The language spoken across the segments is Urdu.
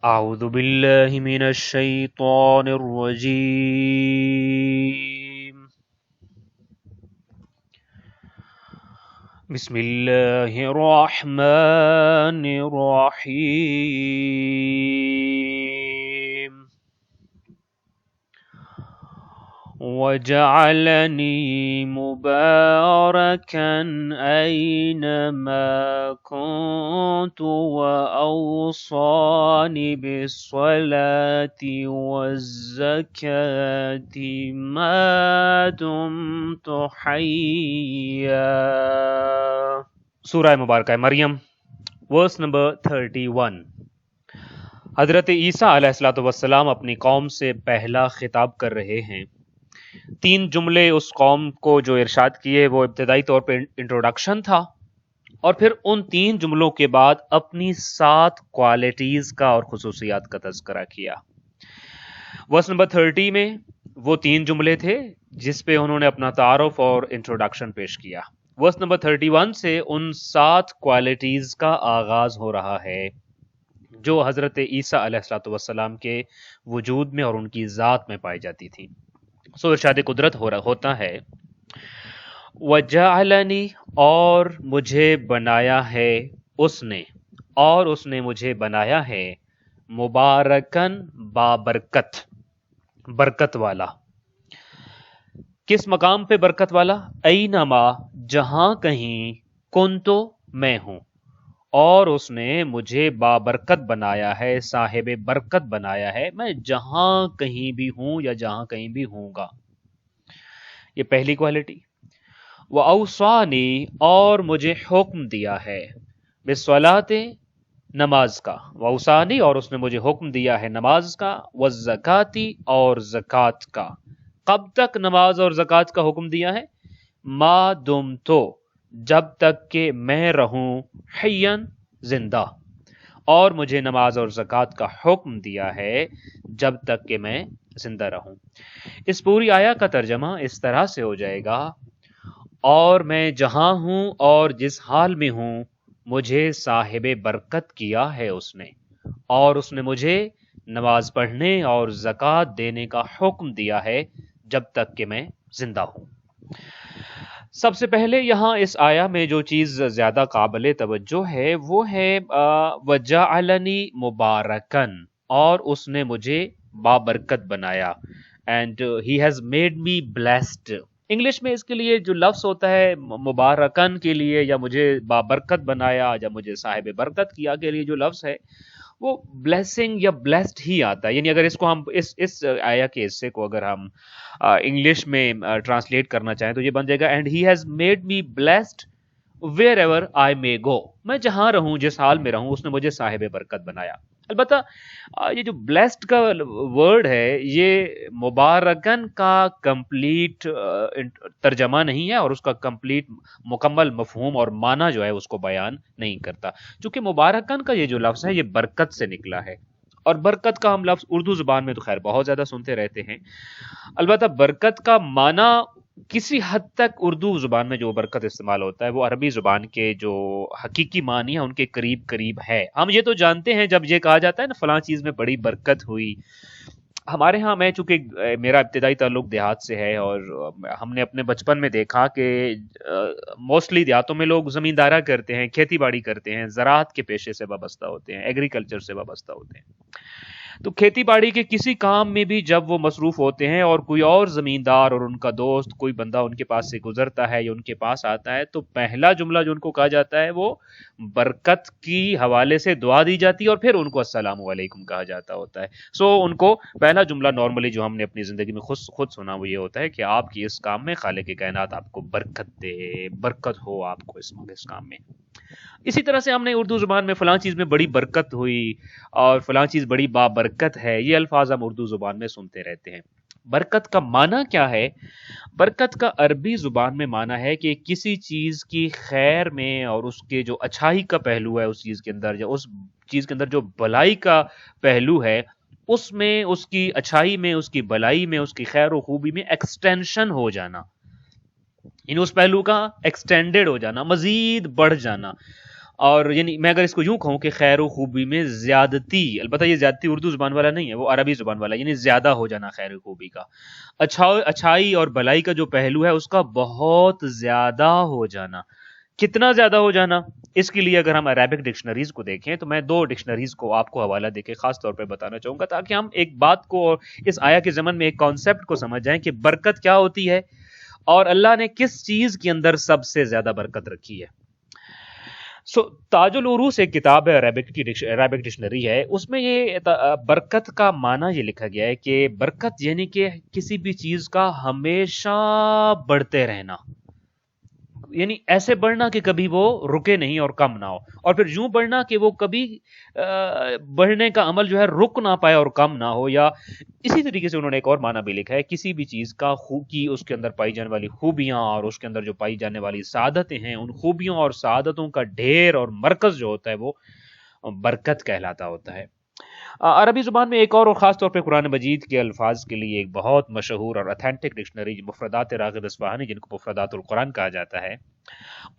أعوذ بالله من الشيطان الرجيم. بسم الله الرحمن الرحيم. وجعلني مباركا أينما كنت وأوصاني بالصلاة والزكاة ما دمت حيا. سورہ مبارکہ مریم ورس نمبر 31. حضرت عیسیٰ علیہ الصلوۃ والسلام اپنی قوم سے پہلا خطاب کر رہے ہیں. 3 جملے اس قوم کو جو ارشاد کیے وہ ابتدائی طور پہ انٹروڈکشن تھا، اور پھر ان 3 جملوں کے بعد اپنی 7 کوالٹیز کا اور خصوصیات کا تذکرہ کیا. ورس نمبر 30 میں وہ 3 جملے تھے جس پہ انہوں نے اپنا تعارف اور انٹروڈکشن پیش کیا. ورس نمبر 31 سے ان 7 کوالٹیز کا آغاز ہو رہا ہے جو حضرت عیسیٰ علیہ الصلوۃ والسلام کے وجود میں اور ان کی ذات میں پائی جاتی تھی. سو ارشاد قدرت ہوتا ہے وَجَعَلَنِي، اور مجھے بنایا ہے اس نے، اور اس نے مجھے بنایا ہے مبارکن، بابرکت، برکت والا. کس مقام پہ برکت والا؟ اینما، جہاں کہیں، کنتو، میں ہوں، اور اس نے مجھے بابرکت بنایا ہے، صاحب برکت بنایا ہے، میں جہاں کہیں بھی ہوں یا جہاں کہیں بھی ہوں گا. یہ پہلی کوالٹی. وَأَوْصَانِي، اور مجھے حکم دیا ہے، بِالصَّلَاةِ، نماز کا. وَأَوْصَانِي، اور اس نے مجھے حکم دیا ہے نماز کا. وَالزَّكَاةِ، اور زکوٰۃ کا. کب تک نماز اور زکوٰۃ کا حکم دیا ہے؟ ما دمتو، جب تک کہ میں رہوں، حیاً، زندہ. اور مجھے نماز اور زکوٰۃ کا حکم دیا ہے جب تک کہ میں زندہ رہوں. اس پوری آیا کا ترجمہ اس طرح سے ہو جائے گا، اور میں جہاں ہوں اور جس حال میں ہوں مجھے صاحب برکت کیا ہے اس نے، اور اس نے مجھے نماز پڑھنے اور زکوٰۃ دینے کا حکم دیا ہے جب تک کہ میں زندہ ہوں. سب سے پہلے یہاں اس آیا میں جو چیز زیادہ قابل توجہ ہے وہ ہے وَجَعَلَنِي مُبَارَكًا، اور اس نے مجھے بابرکت بنایا. And he has made me blessed. English میں اس کے لیے جو لفظ ہوتا ہے مبارکن کے لیے، یا مجھے بابرکت بنایا یا مجھے صاحب برکت کیا کے لیے جو لفظ ہے وہ بلیسنگ یا بلیسڈ ہی آتا ہے. یعنی اگر اس کو ہم اس آیا کے حصے کو اگر ہم انگلش میں ٹرانسلیٹ کرنا چاہیں تو یہ بن جائے گا and he has made me blessed where ever I may go. میں جہاں رہوں، جس حال میں رہوں، اس نے مجھے صاحب برکت بنایا. البتہ یہ جو بلیسڈ کا ورڈ ہے یہ مبارکن کا کمپلیٹ ترجمہ نہیں ہے، اور اس کا کمپلیٹ مکمل مفہوم اور معنی جو ہے اس کو بیان نہیں کرتا، چونکہ مبارکن کا یہ جو لفظ ہے یہ برکت سے نکلا ہے. اور برکت کا ہم لفظ اردو زبان میں تو خیر بہت زیادہ سنتے رہتے ہیں. البتہ برکت کا معنی کسی حد تک اردو زبان میں جو برکت استعمال ہوتا ہے وہ عربی زبان کے جو حقیقی معنی ہے ان کے قریب قریب ہے. ہم یہ تو جانتے ہیں جب یہ کہا جاتا ہے نا فلاں چیز میں بڑی برکت ہوئی. ہمارے ہاں، میں چونکہ میرا ابتدائی تعلق دیہات سے ہے، اور ہم نے اپنے بچپن میں دیکھا کہ موسٹلی دیہاتوں میں لوگ زمیندارہ کرتے ہیں، کھیتی باڑی کرتے ہیں، زراعت کے پیشے سے وابستہ ہوتے ہیں، ایگریکلچر سے وابستہ ہوتے ہیں. تو کھیتی باڑی کے کسی کام میں بھی جب وہ مصروف ہوتے ہیں اور کوئی اور زمیندار اور ان کا دوست کوئی بندہ ان کے پاس سے گزرتا ہے یا ان کے پاس آتا ہے تو پہلا جملہ جو ان کو کہا جاتا ہے وہ برکت کی حوالے سے دعا دی جاتی ہے، اور پھر ان کو السلام علیکم کہا جاتا ہوتا ہے. سو ان کو پہلا جملہ نارملی جو ہم نے اپنی زندگی میں خود سنا وہ یہ ہوتا ہے کہ آپ کی اس کام میں خالق کائنات آپ کو برکت دے، برکت ہو آپ کو اس کام میں. اسی طرح سے ہم نے اردو زبان میں فلاں چیز میں بڑی برکت ہوئی اور فلاں چیز بڑی بابرکت ہے، یہ الفاظ ہم اردو زبان میں سنتے رہتے ہیں. برکت کا معنی کیا ہے؟ برکت کا عربی زبان میں معنی ہے کہ کسی چیز کی خیر میں اور اس کے جو اچھائی کا پہلو ہے اس چیز کے اندر، یا اس چیز کے اندر جو بلائی کا پہلو ہے اس میں، اس کی اچھائی میں، اس کی بلائی میں، اس کی خیر و خوبی میں ایکسٹینشن ہو جانا، یعنی اس پہلو کا ایکسٹینڈڈ ہو جانا، مزید بڑھ جانا. اور یعنی میں اگر اس کو یوں کہوں کہ خیر و خوبی میں زیادتی، البتہ یہ زیادتی اردو زبان والا نہیں ہے، وہ عربی زبان والا، یعنی زیادہ ہو جانا خیر و خوبی کا، اچھائی اور بھلائی کا جو پہلو ہے اس کا بہت زیادہ ہو جانا۔ کتنا زیادہ ہو جانا؟ اس کے لیے اگر ہم عربک ڈکشنریز کو دیکھیں تو میں دو ڈکشنریز کو آپ کو حوالہ دے کے خاص طور پہ بتانا چاہوں گا تاکہ ہم ایک بات کو اور اس آیا کے ضمن میں ایک کانسیپٹ کو سمجھ جائیں کہ برکت کیا ہوتی ہے اور اللہ نے کس چیز کے اندر سب سے زیادہ برکت رکھی ہے۔ تاج العروس ایک کتاب ہے، عربک ڈکشنری ہے، اس میں یہ برکت کا معنی یہ لکھا گیا ہے کہ برکت یعنی کہ کسی بھی چیز کا ہمیشہ بڑھتے رہنا، یعنی ایسے بڑھنا کہ کبھی وہ رکے نہیں اور کم نہ ہو، اور پھر یوں بڑھنا کہ وہ کبھی بڑھنے کا عمل جو ہے رک نہ پائے اور کم نہ ہو۔ یا اسی طریقے سے انہوں نے ایک اور معنی بھی لکھا ہے، کسی بھی چیز کا کی اس کے اندر پائی جانے والی خوبیاں اور اس کے اندر جو پائی جانے والی سعادتیں ہیں، ان خوبیوں اور سعادتوں کا ڈھیر اور مرکز جو ہوتا ہے وہ برکت کہلاتا ہوتا ہے۔ عربی زبان میں ایک اور خاص طور پہ قرآن مجید کے الفاظ کے لیے ایک بہت مشہور اور اتھینٹک ڈکشنری مفردات راغب اصفہانی، جن کو مفردات القرآن کہا جاتا ہے،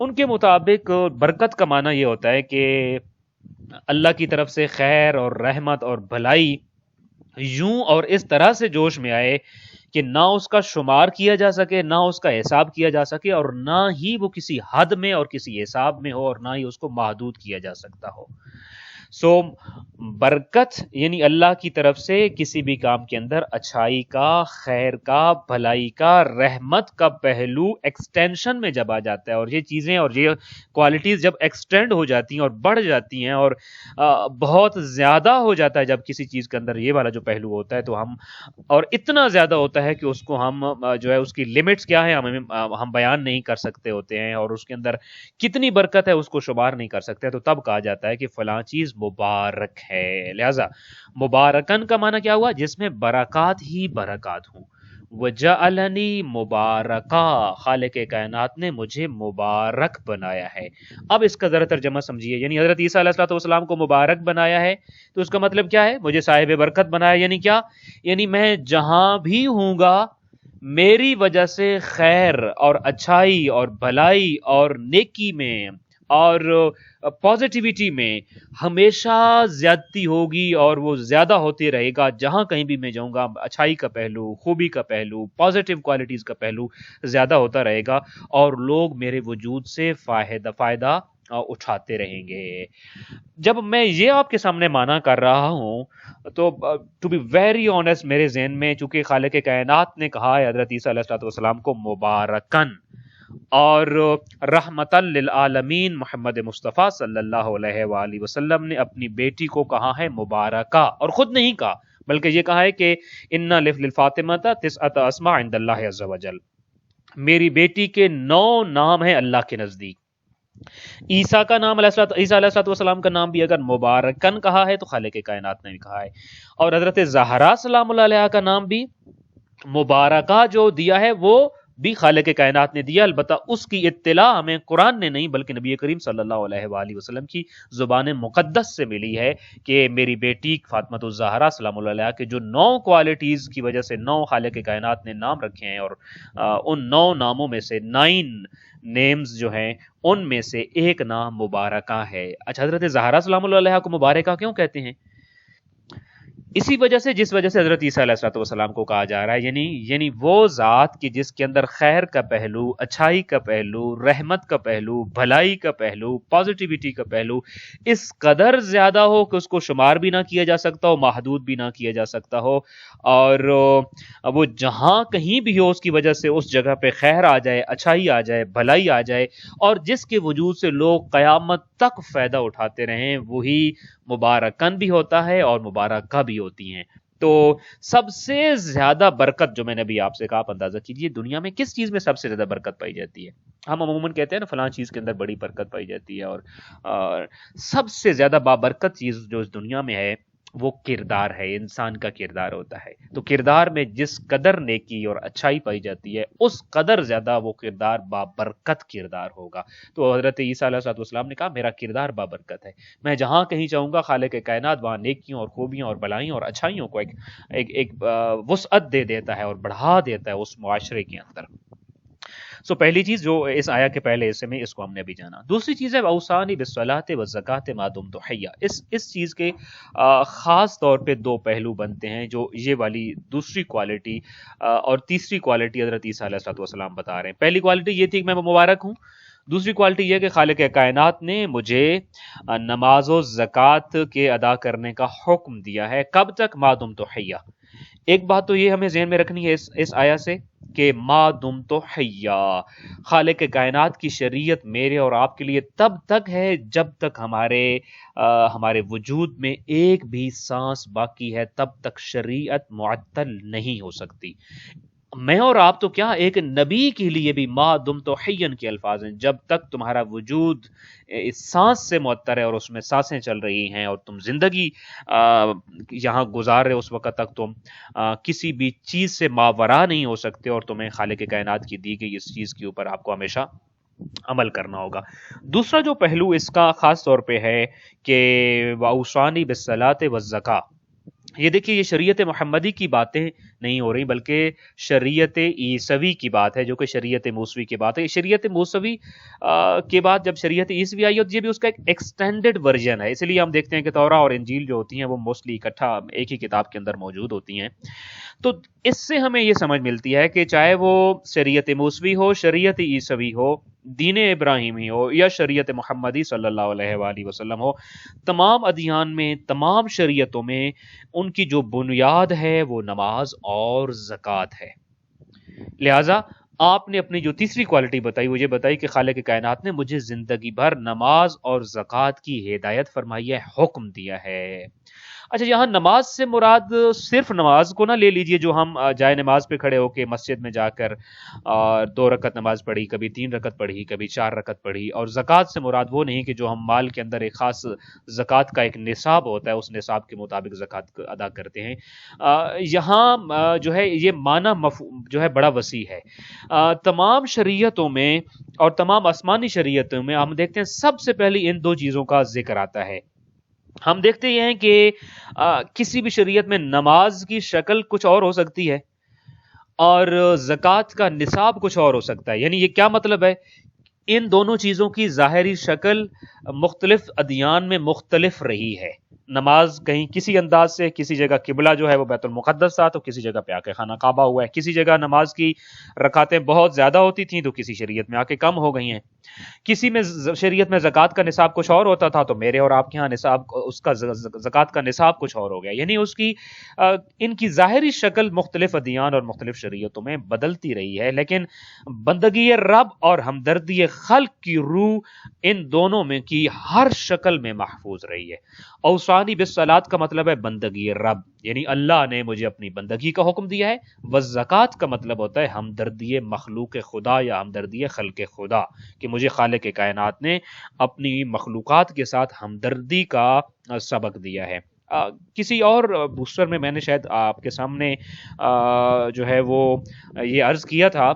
ان کے مطابق برکت کا معنی یہ ہوتا ہے کہ اللہ کی طرف سے خیر اور رحمت اور بھلائی یوں اور اس طرح سے جوش میں آئے کہ نہ اس کا شمار کیا جا سکے، نہ اس کا حساب کیا جا سکے، اور نہ ہی وہ کسی حد میں اور کسی حساب میں ہو، اور نہ ہی اس کو محدود کیا جا سکتا ہو۔ برکت یعنی اللہ کی طرف سے کسی بھی کام کے اندر اچھائی کا، خیر کا، بھلائی کا، رحمت کا پہلو ایکسٹینشن میں جب آ جاتا ہے، اور یہ چیزیں اور یہ کوالٹیز جب ایکسٹینڈ ہو جاتی ہیں اور بڑھ جاتی ہیں اور بہت زیادہ ہو جاتا ہے جب کسی چیز کے اندر یہ والا جو پہلو ہوتا ہے، تو ہم اور اتنا زیادہ ہوتا ہے کہ اس کو ہم جو ہے اس کی لمٹس کیا ہے ہم بیان نہیں کر سکتے ہوتے ہیں، اور اس کے اندر کتنی برکت ہے اس کو شمار نہیں کر سکتے، تو تب کہا جاتا ہے کہ فلاں چیز مبارک ہے۔ لہذا مبارکن کا معنی کیا ہوا؟ جس میں برکات ہی برکات ہوں۔ وَجَعَلَنِي مُبَارَكًا، خالق کائنات نے مجھے مبارک بنایا ہے۔ اب اس کا ذرا ترجمہ سمجھیے، یعنی حضرت عیسیٰ علیہ السلام کو مبارک بنایا ہے تو اس کا مطلب کیا ہے؟ مجھے صاحب برکت بنایا، یعنی کیا؟ یعنی میں جہاں بھی ہوں گا میری وجہ سے خیر اور اچھائی اور بھلائی اور نیکی میں اور پازیٹیوٹی میں ہمیشہ زیادتی ہوگی، اور وہ زیادہ ہوتے رہے گا۔ جہاں کہیں بھی میں جاؤں گا اچھائی کا پہلو، خوبی کا پہلو، پازیٹیو کوالٹیز کا پہلو زیادہ ہوتا رہے گا، اور لوگ میرے وجود سے فائدہ اٹھاتے رہیں گے۔ جب میں یہ آپ کے سامنے معنی کر رہا ہوں تو ٹو بی ویری آنیسٹ میرے ذہن میں، چونکہ خالق کائنات نے کہا ہے حضرت عیسیٰ علیہ السلام کو مبارکن، اور رحمتاً للعالمین محمد مصطفیٰ صلی اللہ علیہ وآلہ وسلم نے اپنی بیٹی کو کہا ہے مبارکہ، اور خود نہیں کہا بلکہ یہ کہا ہے کہ ان للفاطمۃ تسعۃ اسماء عند اللہ عز وجل، میری بیٹی کے 9 نام ہیں اللہ کے نزدیک۔ عیسیٰ کا نام عیسیٰ علیہ السلام کا نام بھی اگر مبارکن کہا ہے تو خالق کائنات نے بھی کہا ہے، اور حضرت زہرا سلام اللہ علیہ کا نام بھی مبارکہ جو دیا ہے وہ بھی خالق کائنات نے دیا، البتہ اس کی اطلاع ہمیں قرآن نے نہیں بلکہ نبی کریم صلی اللہ علیہ وآلہ وسلم کی زبان مقدس سے ملی ہے کہ میری بیٹی فاطمۃ الزہرا سلام اللہ علیہ کے جو 9 کوالٹیز کی وجہ سے 9 خالق کائنات نے نام رکھے ہیں، اور ان 9 ناموں میں سے 9 نیمز جو ہیں ان میں سے ایک نام مبارکہ ہے۔ اچھا، حضرت زہرا سلام اللہ علیہ کو مبارکہ کیوں کہتے ہیں؟ اسی وجہ سے جس وجہ سے حضرت عیسیٰ علیہ السلام کو کہا جا رہا ہے، یعنی وہ ذات کی جس کے اندر خیر کا پہلو، اچھائی کا پہلو، رحمت کا پہلو، بھلائی کا پہلو، پازیٹیوٹی کا پہلو اس قدر زیادہ ہو کہ اس کو شمار بھی نہ کیا جا سکتا ہو، محدود بھی نہ کیا جا سکتا ہو، اور وہ جہاں کہیں بھی ہو اس کی وجہ سے اس جگہ پہ خیر آ جائے، اچھائی آ جائے، بھلائی آ جائے، اور جس کے وجود سے لوگ قیامت تک فائدہ اٹھاتے رہیں، وہی مبارکن بھی ہوتا ہے اور مبارکہ بھی ہوتی ہیں۔ تو سب سے زیادہ برکت جو میں نے بھی آپ سے کہا، آپ اندازہ کیجئے دنیا میں کس چیز میں سب سے زیادہ برکت پائی جاتی ہے؟ ہم عموماً کہتے ہیں نا فلاں چیز کے اندر بڑی برکت پائی جاتی ہے، اور سب سے زیادہ بابرکت چیز جو اس دنیا میں ہے وہ کردار ہے، انسان کا کردار ہوتا ہے۔ تو کردار میں جس قدر نیکی اور اچھائی پائی جاتی ہے اس قدر زیادہ وہ کردار بابرکت کردار ہوگا۔ تو حضرت عیسیٰ علیہ السلام نے کہا میرا کردار بابرکت ہے، میں جہاں کہیں چاہوں گا خالق کائنات وہاں نیکیوں اور خوبیوں اور بلائیوں اور اچھائیوں کو ایک وسعت دے دیتا ہے اور بڑھا دیتا ہے اس معاشرے کے اندر۔ سو پہلی چیز جو اس آیا کے پہلے حصے میں اس کو ہم نے ابھی جانا. دوسری چیز ہے اوصانی بالصلاۃ والزکاۃ ما دمت حیا. اس چیز کے خاص طور پہ دو پہلو بنتے ہیں جو یہ والی دوسری کوالٹی اور تیسری کوالٹی حضرت عیسیٰ علیہ السلام بتا رہے ہیں. پہلی کوالٹی یہ تھی کہ میں مبارک ہوں. دوسری کوالٹی یہ کہ خالق کائنات نے مجھے نماز و زکوٰۃ کے ادا کرنے کا حکم دیا ہے. کب تک؟ ما دمت حیا. ایک بات تو یہ ہمیں ذہن میں رکھنی ہے اس آیا سے کہ ما دمت حیا، خالق کائنات کی شریعت میرے اور آپ کے لیے تب تک ہے جب تک ہمارے وجود میں ایک بھی سانس باقی ہے، تب تک شریعت معطل نہیں ہو سکتی. میں اور آپ تو کیا، ایک نبی کے لیے بھی ما دمت حیا کے الفاظ ہیں. جب تک تمہارا وجود اس سانس سے معطر ہے اور اس میں سانسیں چل رہی ہیں اور تم زندگی یہاں گزار رہے، اس وقت تک تم کسی بھی چیز سے ماورا نہیں ہو سکتے اور تمہیں خالق کائنات کی دی گئی اس چیز کے اوپر آپ کو ہمیشہ عمل کرنا ہوگا. دوسرا جو پہلو اس کا خاص طور پہ ہے کہ واوصانی بالصلاۃ والزکاۃ، یہ دیکھیے یہ شریعت محمدی کی باتیں نہیں ہو رہی بلکہ شریعت عیسوی کی بات ہے، جو کہ شریعت موسوی کی بات ہے. شریعت موسوی کے بعد جب شریعت عیسوی آئی اور یہ بھی اس کا ایک ایکسٹینڈڈ ورژن ہے، اس لیے ہم دیکھتے ہیں کہ توراہ اور انجیل جو ہوتی ہیں وہ موسٹلی اکٹھا ایک ہی کتاب کے اندر موجود ہوتی ہیں. تو اس سے ہمیں یہ سمجھ ملتی ہے کہ چاہے وہ شریعت موسوی ہو، شریعت عیسوی ہو، دین ابراہیمی ہو یا شریعت محمدی صلی اللہ علیہ وآلہ وسلم ہو، تمام ادیان میں، تمام شریعتوں میں ان کی جو بنیاد ہے وہ نماز اور زکوٰۃ ہے. لہٰذا آپ نے اپنی جو تیسری کوالٹی بتائی وہ یہ بتائی کہ خالق کائنات نے مجھے زندگی بھر نماز اور زکوٰۃ کی ہدایت فرمائی ہے، حکم دیا ہے. اچھا، یہاں نماز سے مراد صرف نماز کو نہ لے لیجئے جو ہم جائے نماز پہ کھڑے ہو کے مسجد میں جا کر 2 رکعت نماز پڑھی، کبھی 3 رکعت پڑھی، کبھی 4 رکعت پڑھی. اور زکوٰۃ سے مراد وہ نہیں کہ جو ہم مال کے اندر ایک خاص زکوٰۃ کا ایک نصاب ہوتا ہے اس نصاب کے مطابق زکوٰۃ ادا کرتے ہیں. یہاں جو ہے یہ معنی جو ہے بڑا وسیع ہے. تمام شریعتوں میں اور تمام آسمانی شریعتوں میں ہم دیکھتے ہیں سب سے پہلے ان 2 چیزوں کا ذکر آتا ہے. ہم دیکھتے ہیں کہ کسی بھی شریعت میں نماز کی شکل کچھ اور ہو سکتی ہے اور زکوٰۃ کا نصاب کچھ اور ہو سکتا ہے. یعنی یہ کیا مطلب ہے؟ ان دونوں چیزوں کی ظاہری شکل مختلف ادیان میں مختلف رہی ہے. نماز کہیں کسی انداز سے، کسی جگہ قبلہ جو ہے وہ بیت المقدس تھا تو کسی جگہ پہ آ کے خانہ کعبہ ہوا ہے. کسی جگہ نماز کی رکعتیں بہت زیادہ ہوتی تھیں تو کسی شریعت میں آ کے کم ہو گئی ہیں. کسی میں شریعت میں زکوٰۃ کا نصاب کچھ اور ہوتا تھا تو میرے اور آپ کے ہاں اس کا زکوٰۃ کا نصاب کچھ اور ہو گیا. یعنی ان کی ظاہری شکل مختلف ادیان اور مختلف شریعتوں میں بدلتی رہی ہے، لیکن بندگی رب اور ہمدردی خلق کی روح ان دونوں میں کی ہر شکل میں محفوظ رہی ہے. اوصانی بالصلاۃ کا مطلب ہے بندگی رب، یعنی اللہ نے مجھے اپنی بندگی کا حکم دیا ہے. والزکوٰۃ کا مطلب ہوتا ہے ہمدردی مخلوق خدا یا ہمدردی خلق خدا، کہ مجھے خالق کائنات نے اپنی مخلوقات کے ساتھ ہمدردی کا سبق دیا ہے. کسی اور بوسٹر میں نے شاید آپ کے سامنے جو ہے وہ یہ عرض کیا تھا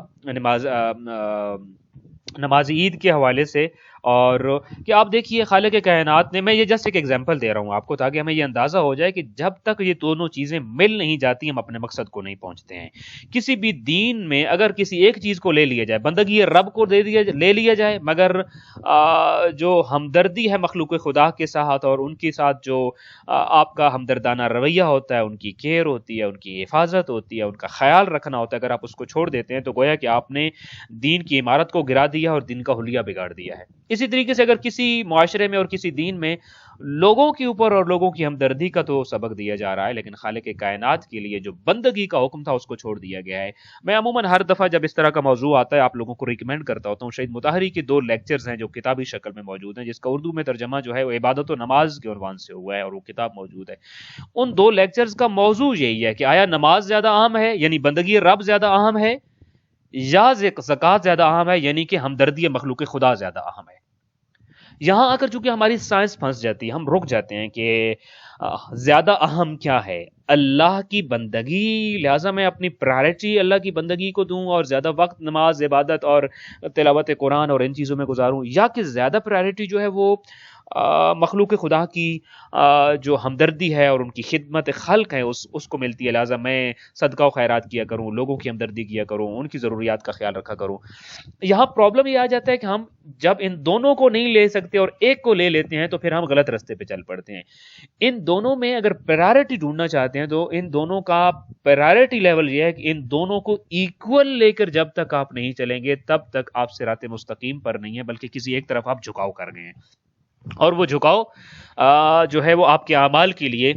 نماز عید کے حوالے سے، اور کہ آپ دیکھیے خالق کائنات نے، میں یہ جسٹ ایک ایگزامپل دے رہا ہوں آپ کو تاکہ ہمیں یہ اندازہ ہو جائے کہ جب تک یہ دونوں چیزیں مل نہیں جاتی ہم اپنے مقصد کو نہیں پہنچتے ہیں. کسی بھی دین میں اگر کسی ایک چیز کو لے لیا جائے، بندگی رب کو لے لیا جائے، مگر جو ہمدردی ہے مخلوق خدا کے ساتھ اور ان کے ساتھ جو آپ کا ہمدردانہ رویہ ہوتا ہے، ان کی کیئر ہوتی ہے، ان کی حفاظت ہوتی ہے، ان کا خیال رکھنا ہوتا ہے، اگر آپ اس کو چھوڑ دیتے ہیں تو گویا کہ آپ نے دین کی عمارت کو گرا دیا اور دین کا حلیہ بگاڑ دیا ہے. اسی طریقے سے اگر کسی معاشرے میں اور کسی دین میں لوگوں کے اوپر اور لوگوں کی ہمدردی کا تو سبق دیا جا رہا ہے، لیکن خالق کائنات کے لیے جو بندگی کا حکم تھا اس کو چھوڑ دیا گیا ہے. میں عموماً ہر دفعہ جب اس طرح کا موضوع آتا ہے آپ لوگوں کو ریکمینڈ کرتا ہوتا ہوں شہید مطہری کے 2 لیکچرز ہیں جو کتابی شکل میں موجود ہیں، جس کا اردو میں ترجمہ جو ہے وہ عبادت و نماز کے عنوان سے ہوا ہے اور وہ کتاب موجود ہے. ان 2 لیکچرز کا موضوع یہی ہے کہ آیا نماز زیادہ اہم ہے یعنی بندگی رب زیادہ اہم ہے، یا زکوٰۃ زیادہ اہم ہے یعنی کہ ہمدردی مخلوق خدا زیادہ اہم ہے. یہاں آ کر چونکہ ہماری سائنس پھنس جاتی ہے، ہم رک جاتے ہیں کہ زیادہ اہم کیا ہے، اللہ کی بندگی، لہٰذا میں اپنی پرائرٹی اللہ کی بندگی کو دوں اور زیادہ وقت نماز، عبادت اور تلاوت قرآن اور ان چیزوں میں گزاروں، یا کہ زیادہ پرائرٹی جو ہے وہ مخلوق خدا کی جو ہمدردی ہے اور ان کی خدمت خلق ہے اس کو ملتی ہے، لہٰذا میں صدقہ و خیرات کیا کروں، لوگوں کی ہمدردی کیا کروں، ان کی ضروریات کا خیال رکھا کروں۔ یہاں پرابلم یہ آ جاتا ہے کہ ہم جب ان دونوں کو نہیں لے سکتے اور ایک کو لے لیتے ہیں تو پھر ہم غلط رستے پہ چل پڑتے ہیں۔ ان دونوں میں اگر پرائرٹی ڈھونڈنا چاہتے ہیں تو ان دونوں کا پرائرٹی لیول یہ ہے کہ ان دونوں کو ایکول لے کر جب تک آپ نہیں چلیں گے تب تک آپ صراط مستقیم پر نہیں ہیں، بلکہ کسی ایک طرف آپ جھکاؤ کر گئے ہیں، اور وہ جھکاؤ جو ہے وہ آپ کے اعمال کے لیے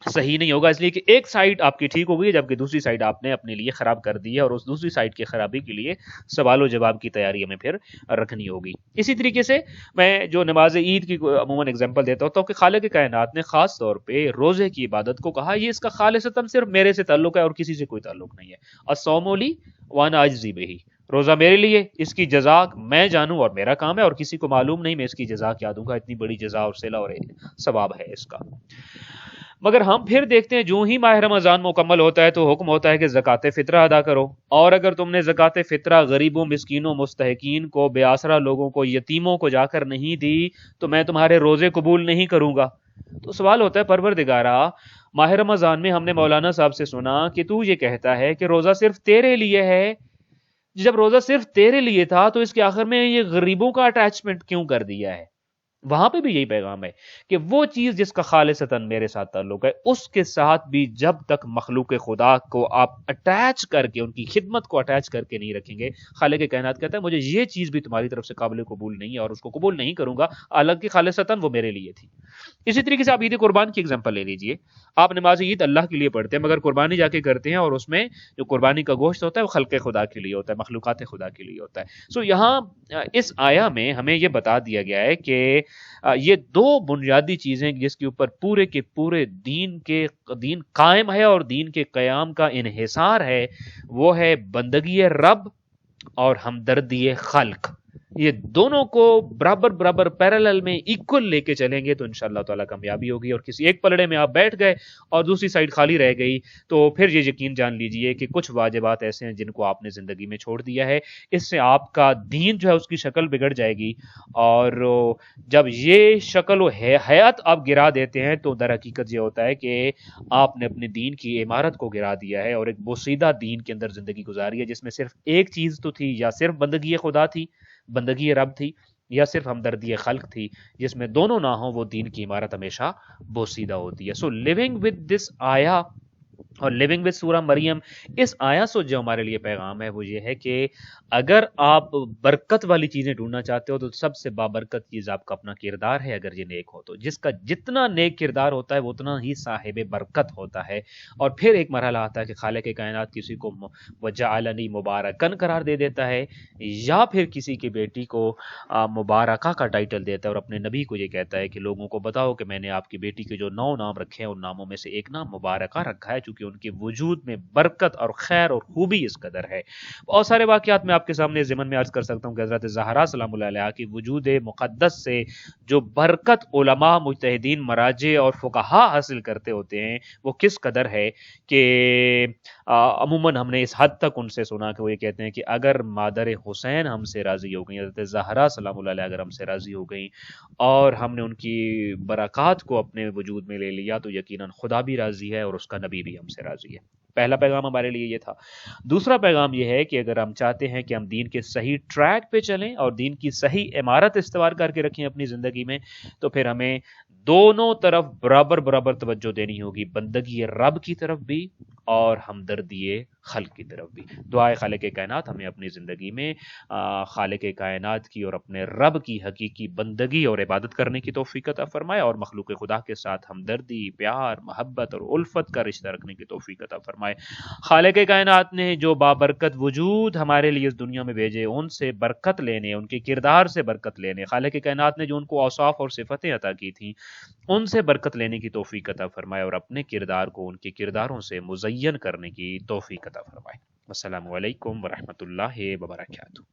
صحیح نہیں ہوگا، اس لیے کہ ایک سائیڈ آپ کی ٹھیک ہو گئی جبکہ دوسری سائیڈ آپ نے اپنے لیے خراب کر دی ہے، اور اس دوسری سائیڈ کی خرابی کے لیے سوال و جواب کی تیاری ہمیں پھر رکھنی ہوگی۔ اسی طریقے سے میں جو نماز عید کی عموماً اگزامپل دیتا ہوں کہ خالق کائنات نے خاص طور پہ روزے کی عبادت کو کہا یہ اس کا خالصتاً صرف میرے سے تعلق ہے اور کسی سے کوئی تعلق نہیں ہے۔ الصوم لی وانا اجزی بہ، روزہ میرے لیے، اس کی جزا میں جانوں اور میرا کام ہے، اور کسی کو معلوم نہیں میں اس کی جزا کیا دوں گا، اتنی بڑی جزا اور صلہ اور ثواب ہے اس کا۔ مگر ہم پھر دیکھتے ہیں جو ہی ماہ رمضان مکمل ہوتا ہے تو حکم ہوتا ہے کہ زکوٰۃ فطرہ ادا کرو، اور اگر تم نے زکوٰۃ فطرہ غریبوں، مسکینوں، مستحقین کو، بے آسرا لوگوں کو، یتیموں کو جا کر نہیں دی تو میں تمہارے روزے قبول نہیں کروں گا۔ تو سوال ہوتا ہے پروردگارا، ماہ رمضان میں ہم نے مولانا صاحب سے سنا کہ تو یہ کہتا ہے کہ روزہ صرف تیرے لیے ہے، جب روزہ صرف تیرے لیے تھا تو اس کے آخر میں یہ غریبوں کا اٹیچمنٹ کیوں کر دیا ہے؟ وہاں پہ بھی یہی پیغام ہے کہ وہ چیز جس کا خالصتاً میرے ساتھ تعلق ہے اس کے ساتھ بھی جب تک مخلوق خدا کو آپ اٹیچ کر کے، ان کی خدمت کو اٹیچ کر کے نہیں رکھیں گے، خالق کائنات کہتا ہے مجھے یہ چیز بھی تمہاری طرف سے قابل قبول نہیں ہے اور اس کو قبول نہیں کروں گا، حالانکہ خالصتاً وہ میرے لیے تھی۔ اسی طریقے سے آپ عید قربان کی ایگزامپل لے لیجئے، آپ نماز عید اللہ کے لیے پڑھتے ہیں مگر قربانی جا کے کرتے ہیں، اور اس میں جو قربانی کا گوشت ہوتا ہے وہ خلق خدا کے لیے ہوتا ہے، مخلوقات خدا کے لیے ہوتا ہے۔ یہاں اس آیا میں ہمیں یہ بتا دیا گیا ہے کہ یہ دو بنیادی چیزیں جس کے اوپر پورے کے پورے دین قائم ہے اور دین کے قیام کا انحصار ہے، وہ ہے بندگی رب اور ہمدردی خلق۔ یہ دونوں کو برابر برابر پیرالل میں ایکول لے کے چلیں گے تو انشاءاللہ تعالیٰ کامیابی ہوگی، اور کسی ایک پلڑے میں آپ بیٹھ گئے اور دوسری سائیڈ خالی رہ گئی تو پھر یہ یقین جان لیجئے کہ کچھ واجبات ایسے ہیں جن کو آپ نے زندگی میں چھوڑ دیا ہے، اس سے آپ کا دین جو ہے اس کی شکل بگڑ جائے گی، اور جب یہ شکل و حیات آپ گرا دیتے ہیں تو در حقیقت یہ ہوتا ہے کہ آپ نے اپنے دین کی عمارت کو گرا دیا ہے اور ایک بوسیدہ دین کے اندر زندگی گزاری ہے جس میں صرف ایک چیز تو تھی، یا صرف بندگی خدا تھی، بندگی رب تھی، یا صرف ہمدردی خلق تھی، جس میں دونوں نہ ہوں وہ دین کی عمارت ہمیشہ بوسیدہ ہوتی ہے۔ سو لیونگ ود دس آیا اور لیونگ وتھ سورہ مریم، اس آیا سے جو ہمارے لیے پیغام ہے وہ یہ ہے کہ اگر آپ برکت والی چیزیں ڈھونڈنا چاہتے ہو تو سب سے بابرکت چیز آپ کا اپنا کردار ہے، اگر یہ نیک ہو تو۔ جس کا جتنا نیک کردار ہوتا ہے وہ اتنا ہی صاحب برکت ہوتا ہے، اور پھر ایک مرحلہ آتا ہے کہ خالق کائنات کسی کو وجعلنی مبارکن قرار دے دیتا ہے، یا پھر کسی کی بیٹی کو مبارکہ کا ٹائٹل دیتا ہے، اور اپنے نبی کو یہ کہتا ہے کہ لوگوں کو بتاؤ کہ میں نے آپ کی بیٹی کے جو 9 نام رکھے ہیں ان ناموں میں سے ایک نام مبارکہ رکھا ہے، چونکہ ان کے وجود میں برکت اور خیر اور خوبی اس قدر ہے۔ بہت سارے واقعات میں آپ کے سامنے ضمن میں عرض کر سکتا ہوں کہ حضرت زہرا سلام اللہ علیہا کی وجود مقدس سے جو برکت علماء، مجتہدین، مراجع اور فقہا حاصل کرتے ہوتے ہیں وہ کس قدر ہے کہ عموماً ہم نے اس حد تک ان سے سنا کہ وہ یہ کہتے ہیں کہ اگر مادر حسین ہم سے راضی ہو گئیں، حضرت زہرا سلام اللہ علیہا اگر ہم سے راضی ہو گئیں اور ہم نے ان کی برکات کو اپنے وجود میں لے لیا تو یقیناً خدا بھی راضی ہے اور اس کا نبی بھی ہم سے راضی ہے۔ پہلا پیغام ہمارے لیے یہ تھا۔ دوسرا پیغام یہ ہے کہ اگر ہم چاہتے ہیں کہ ہم دین کے صحیح ٹریک پہ چلیں اور دین کی صحیح عمارت استوار کر کے رکھیں اپنی زندگی میں، تو پھر ہمیں دونوں طرف برابر برابر توجہ دینی ہوگی، بندگی رب کی طرف بھی اور ہمدردی خلق کی طرف بھی۔ دعائے خالق کائنات ہمیں اپنی زندگی میں خالق کائنات کی اور اپنے رب کی حقیقی بندگی اور عبادت کرنے کی توفیق عطا فرمائے، اور مخلوق خدا کے ساتھ ہمدردی، پیار، محبت اور الفت کا رشتہ رکھنے کی توفیق عطا فرمائے۔ خالق کائنات نے جو بابرکت وجود ہمارے لیے اس دنیا میں بھیجے ان سے برکت لینے، ان کے کردار سے برکت لینے، خالق کائنات نے جو ان کو اوصاف اور صفتیں عطا کی تھیں ان سے برکت لینے کی توفیق عطا فرمائے، اور اپنے کردار کو ان کے کرداروں سے مزین کرنے کی توفیق عطا فرمائے۔ السلام علیکم ورحمۃ اللہ وبرکاتہ۔